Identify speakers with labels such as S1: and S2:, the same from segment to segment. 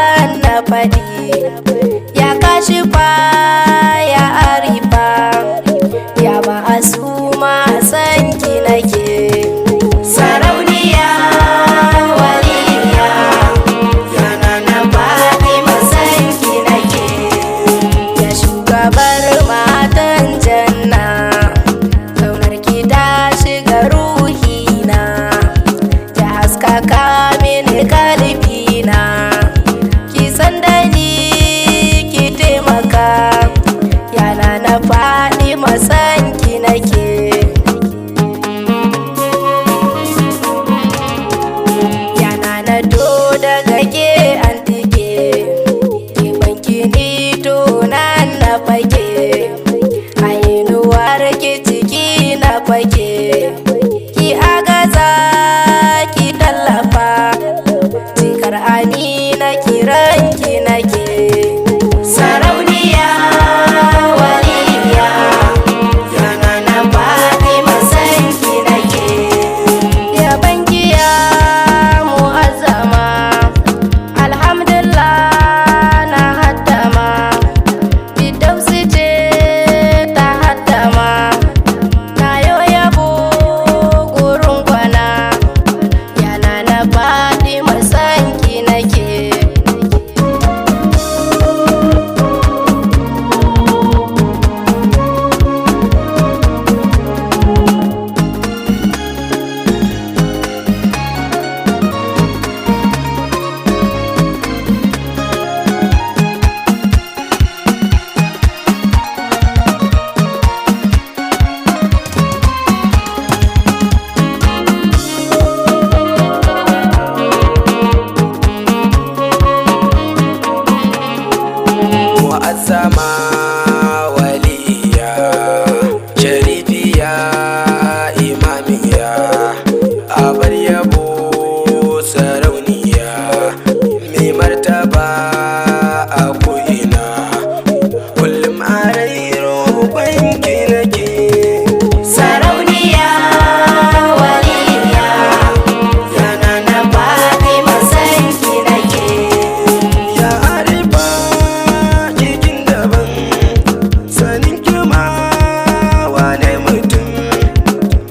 S1: kan na faɗi. Ya kashifa ya arifa, ya ma'asuma san ki nake. Sarauniya waliya, yana na Fatima san ki nake. Ya shugabar matan janna, kaunar ki ta shiga ruhina, ya haskaka mini kalbina. Ki san da ni ki taimaka, yana na Fatima san ki nake. Yana na do daga ke an tike, ki banki ni to nan na fake, a inuwar ki ciki na fake. Ki agaza ki tallafa, cikar amina kiran ki nake. Sarauniya waliya, yana na Fatima san ki nake. Ya bankiya mu'azzama, alhamdulillah na haddama. Fidausi ce ta haddama, na yo yabo gurin kwana. Yana na Fatima san ki nake.
S2: Mu'azzama waliya, sharifiya imamiya, abar yabo sarauniya, mai martaba a ko'ina, kullum a rai roƙon ki nake.
S1: Sarauniya waliya, yana na Fatima san ki nake.
S2: Ya arifa cikin daban, sanin kima wane mutum,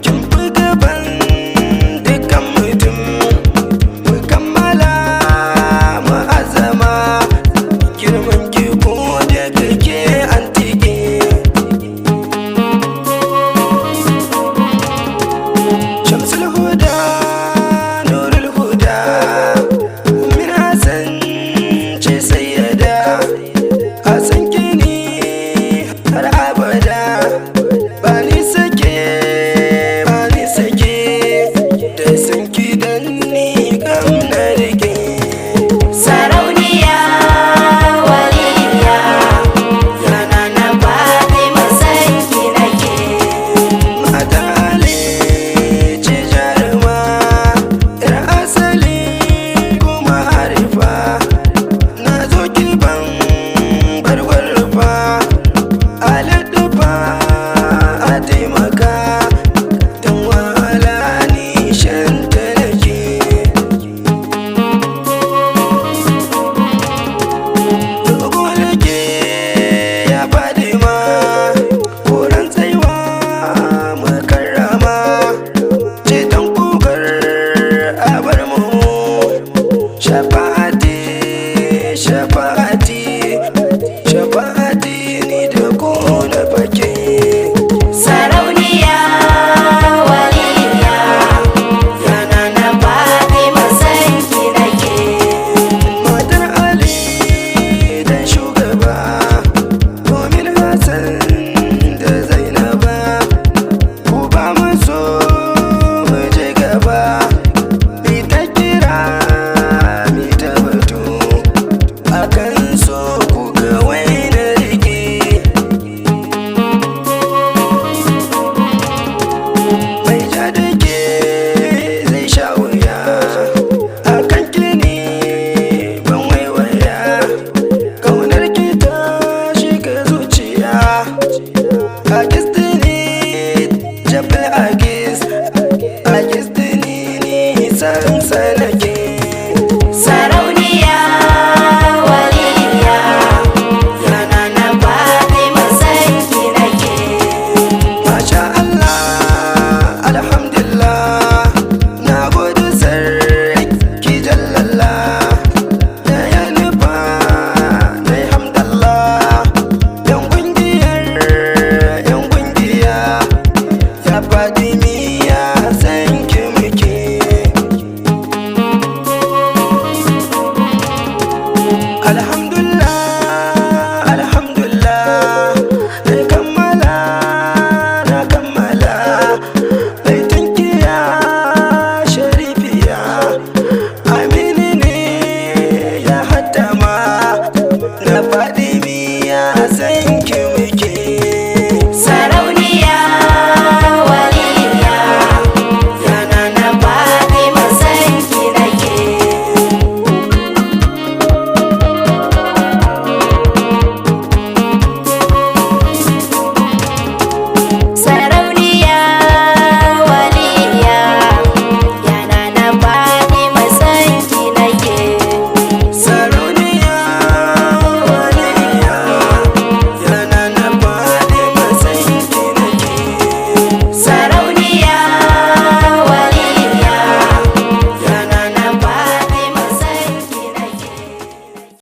S2: kin fi gaban dukkan mutum. Mu kammala mu'azzama, girman ki ko da kake an tike. Shamsul huda nurul huda, min Hassan ce sayyada, Hassan ki ne har abada. Ba ni sake da san ki dan ni kam na rike.
S1: Sarauniya waliya, yana na Fatima san ki nake.
S2: Mata Ali ce jaruma, yar asali kuma harifa, na zo ki ban barwarfa, a laddufa a taimaka, don wahala ni shanta nake. Dogo nake ya Fatima, koran tsaiwa makarrama, ceton kugar abar mu, shafa'ati shafa'a.